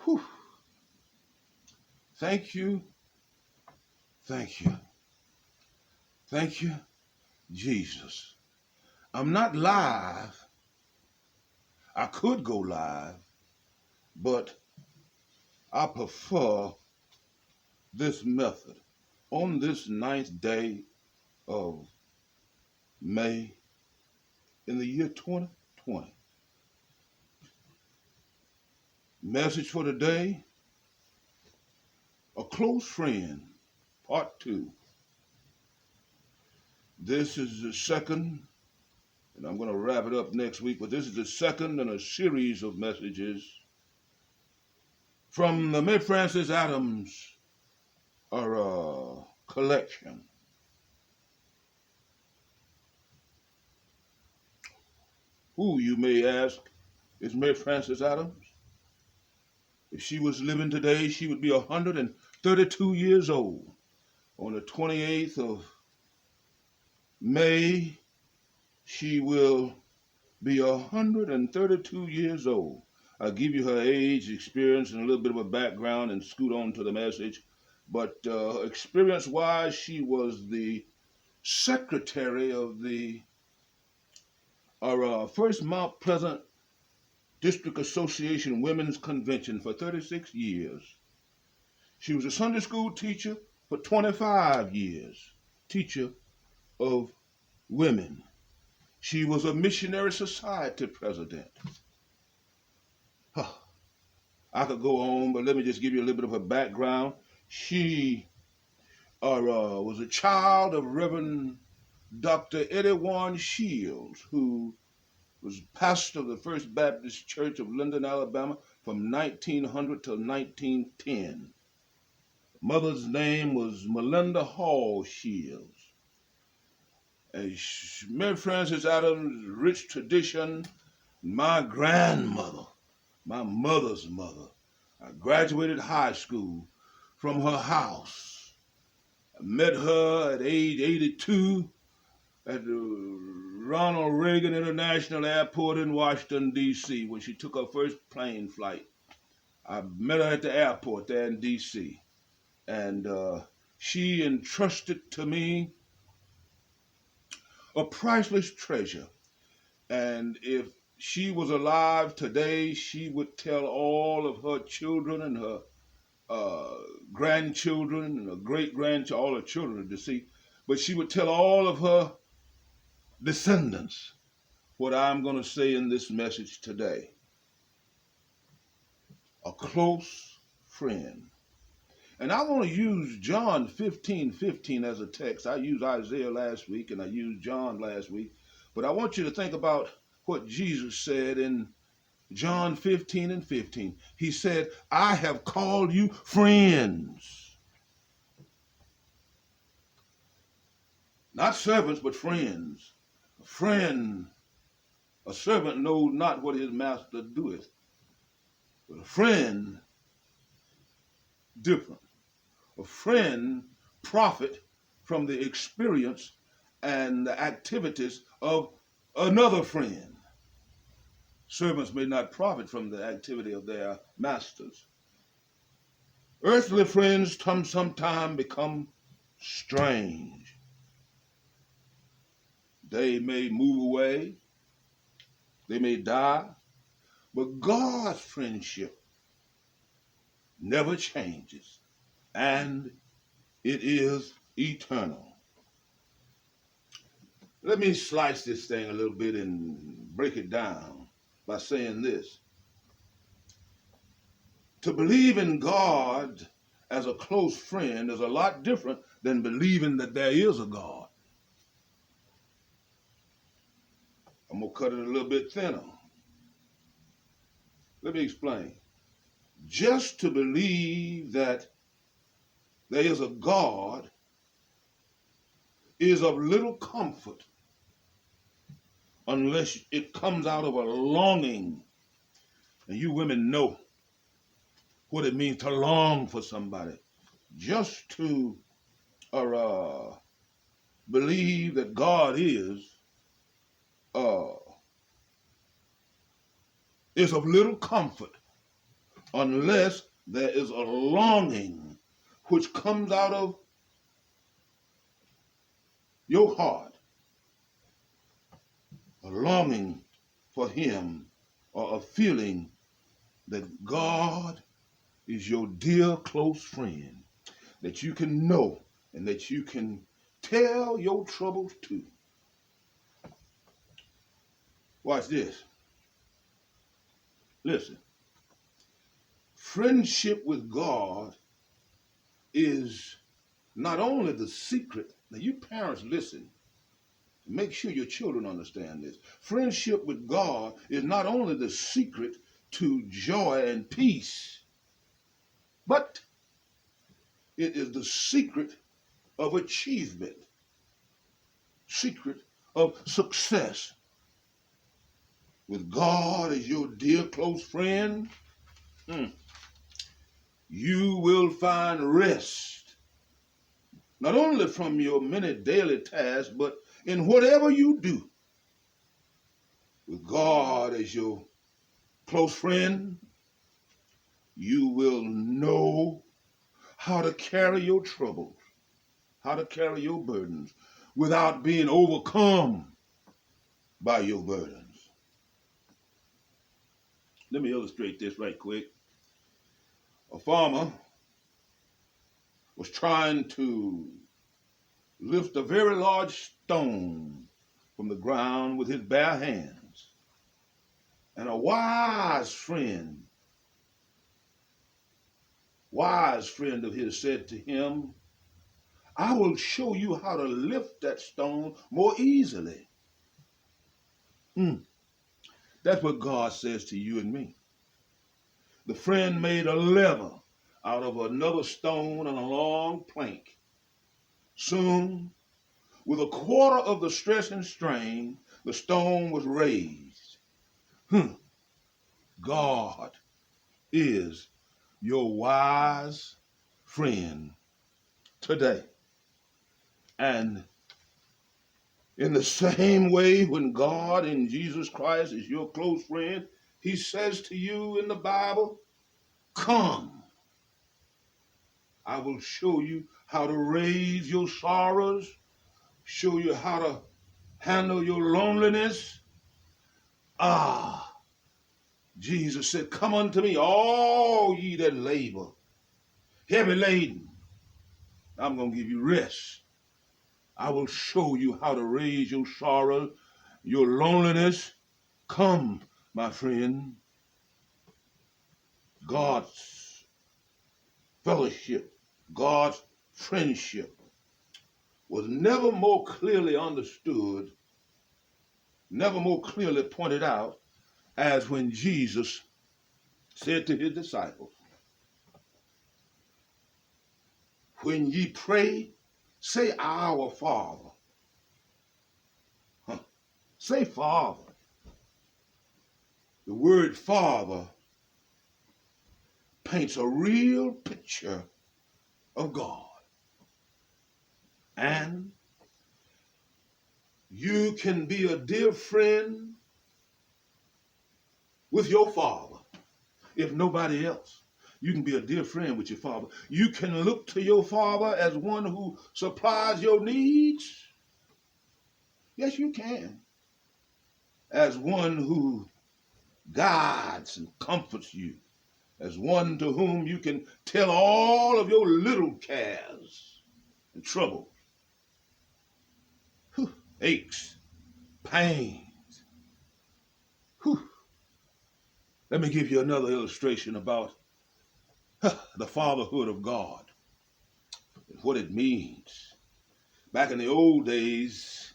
Whew. Thank you, thank you, thank you, Jesus. I'm not live. I could go live, but I prefer this method. On this ninth day of May in the year 2020, message for today, a close friend, part two. This is the second, and I'm going to wrap it up next week, but this is the second in a series of messages from the Mae Francis Adams collection. Who, you may ask, is Mae Francis Adams? If she was living today, she would be 132 years old. On the 28th of May, she will be 132 years old. I'll give you her age, experience, and a little bit of a background and scoot on to the message. But experience-wise, she was the secretary of the first Mount Pleasant District Association Women's Convention for 36 years. She was a Sunday school teacher for 25 years, teacher of women. She was a missionary society president. Huh. I could go on, but let me just give you a little bit of her background. She was a child of Reverend Dr. Eddie Warren Shields, who was pastor of the First Baptist Church of Linden, Alabama from 1900 to 1910. Mother's name was Melinda Hall Shields. Mae Francis Adams' rich tradition, my grandmother, my mother's mother. I graduated high school from her house. I met her at age 82 at the Ronald Reagan International Airport in Washington, D.C., when she took her first plane flight. I met her at the airport there in D.C., and she entrusted to me a priceless treasure. And if she was alive today, she would tell all of her children and her grandchildren and her great-grandchildren, all her children are deceased, but she would tell all of her descendants what I'm going to say in this message today. A close friend. And I want to use John 15:15 as a text. I used Isaiah last week and I used John last week. But I want you to think about what Jesus said in John 15:15. He said, I have called you friends. Not servants, but friends. A friend, a servant knows not what his master doeth. But a friend, different. A friend profit from the experience and the activities of another friend. Servants may not profit from the activity of their masters. Earthly friends sometimes become strange. They may move away, they may die, but God's friendship never changes, and it is eternal. Let me slice this thing a little bit and break it down by saying this. To believe in God as a close friend is a lot different than believing that there is a God. I'm going to cut it a little bit thinner. Let me explain. Just to believe that there is a God is of little comfort unless it comes out of a longing. And you women know what it means to long for somebody. Just to believe that God is of little comfort unless there is a longing which comes out of your heart, a longing for him, or a feeling that God is your dear close friend, that you can know and that you can tell your troubles to. Watch this. Listen. Friendship with God is not only the secret. Now, you parents, listen. Make sure your children understand this. Friendship with God is not only the secret to joy and peace, but it is the secret of achievement, secret of success. With God as your dear close friend, you will find rest, not only from your many daily tasks, but in whatever you do. With God as your close friend, you will know how to carry your troubles, how to carry your burdens without being overcome by your burdens. Let me illustrate this right quick. A farmer was trying to lift a very large stone from the ground with his bare hands. And a wise friend of his said to him, I will show you how to lift that stone more easily. That's what God says to you and me. The friend made a lever out of another stone and a long plank. Soon, with a quarter of the stress and strain, the stone was raised. God is your wise friend today. And in the same way, when God in Jesus Christ is your close friend, he says to you in the Bible, come, I will show you how to raise your sorrows, show you how to handle your loneliness. Jesus said, come unto me, all ye that labor, heavy laden. I'm going to give you rest. I will show you how to raise your sorrow, your loneliness. Come, my friend. God's fellowship, God's friendship was never more clearly understood, never more clearly pointed out as when Jesus said to his disciples, when ye pray, say our Father. Say Father. The word Father paints a real picture of God. And you can be a dear friend with your Father, if nobody else. You can be a dear friend with your Father. You can look to your Father as one who supplies your needs. Yes, you can. As one who guides and comforts you. As one to whom you can tell all of your little cares and troubles, aches, pains. Let me give you another illustration about the fatherhood of God and what it means. Back in the old days,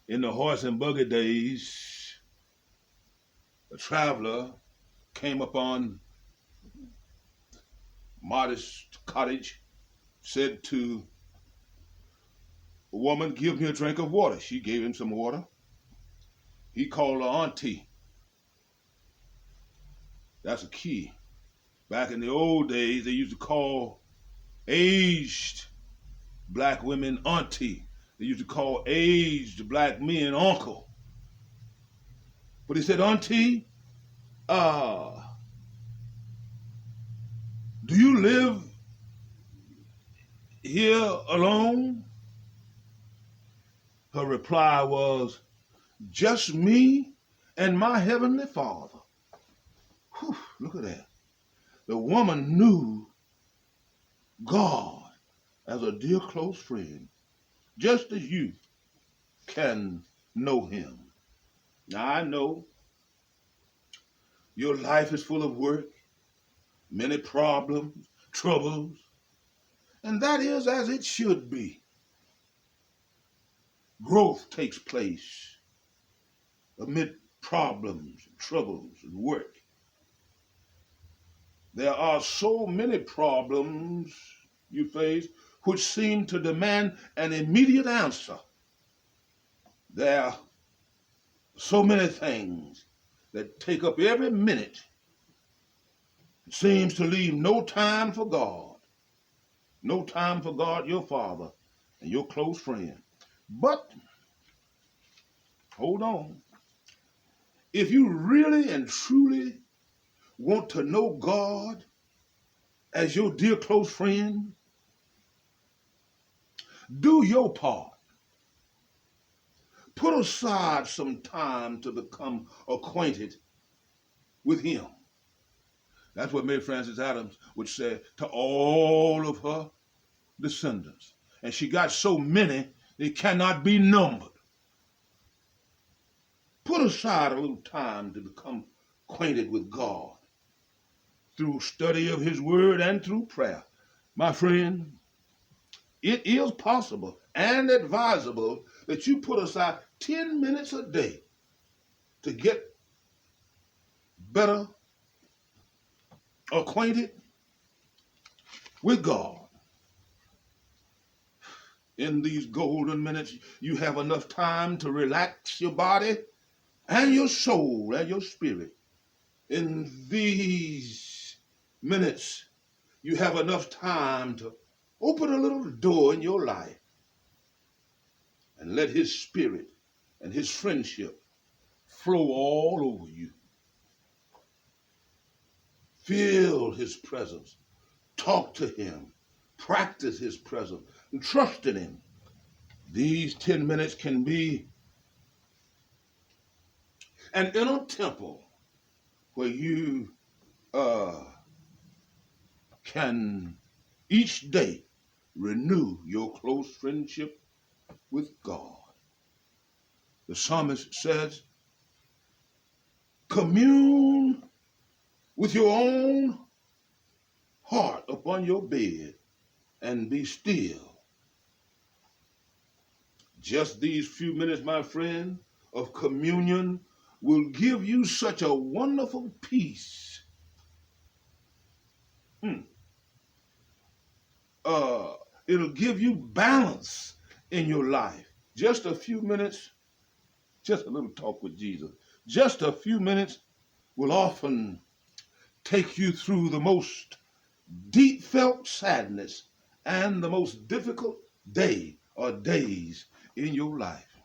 in the horse and buggy days, a traveler came upon modest cottage, said to a woman, give me a drink of water. She gave him some water. He called her auntie. That's a key. Back in the old days, they used to call aged black women auntie. They used to call aged black men uncle. But he said, auntie, Do you live here alone? Her reply was, just me and my heavenly Father. Whew, look at that. The woman knew God as a dear close friend, just as you can know him. Now I know your life is full of work, many problems, troubles, and that is as it should be. Growth takes place amid problems, troubles, and work. There are so many problems you face which seem to demand an immediate answer. There are so many things that take up every minute. It seems to leave no time for God. No time for God, your Father, and your close friend. But, hold on. If you really and truly want to know God as your dear close friend, do your part. Put aside some time to become acquainted with him. That's what Mary Frances Adams would say to all of her descendants. And she got so many, they cannot be numbered. Put aside a little time to become acquainted with God through study of his word and through prayer. My friend, it is possible and advisable that you put aside 10 minutes a day to get better acquainted with God. In these golden minutes, you have enough time to relax your body and your soul and your spirit. In these minutes, you have enough time to open a little door in your life and let his spirit and his friendship flow all over you. Feel his presence. Talk to him. Practice his presence. And trust in him. These 10 minutes can be an inner temple where you can each day renew your close friendship with God. The psalmist says, commune with your own heart upon your bed and be still. Just these few minutes, my friend, of communion will give you such a wonderful peace. It'll give you balance in your life. Just a few minutes, just a little talk with Jesus. Just a few minutes will often take you through the most deep felt sadness and the most difficult day or days in your life.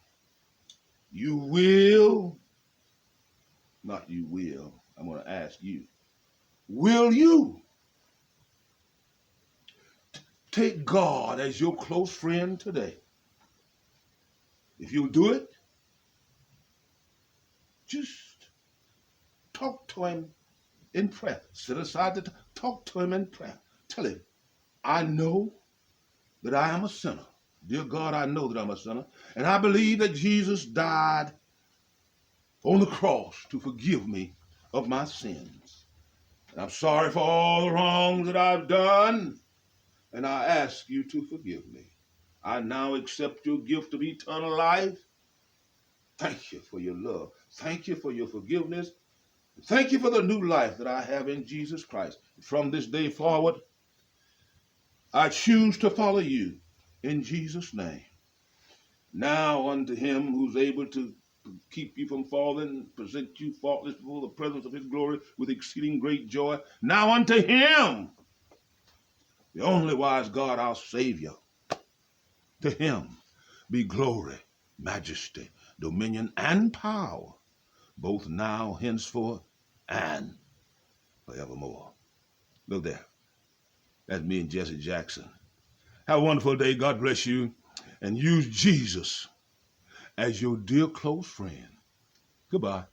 You will, not you will, I'm going to ask you, will you take God as your close friend today? If you'll do it, just talk to him in prayer. Set aside the talk to him in prayer. Tell him, I know that I am a sinner. Dear God, I know that I'm a sinner. And I believe that Jesus died on the cross to forgive me of my sins. And I'm sorry for all the wrongs that I've done. And I ask you to forgive me. I now accept your gift of eternal life. Thank you for your love. Thank you for your forgiveness. Thank you for the new life that I have in Jesus Christ. From this day forward, I choose to follow you in Jesus' name. Now unto him who's able to keep you from falling, present you faultless before the presence of his glory with exceeding great joy. Now unto him, the only wise God, our Savior. To him be glory, majesty, dominion, and power, both now, henceforth, and forevermore. Look there. That's me and Jesse Jackson. Have a wonderful day. God bless you. And use Jesus as your dear close friend. Goodbye.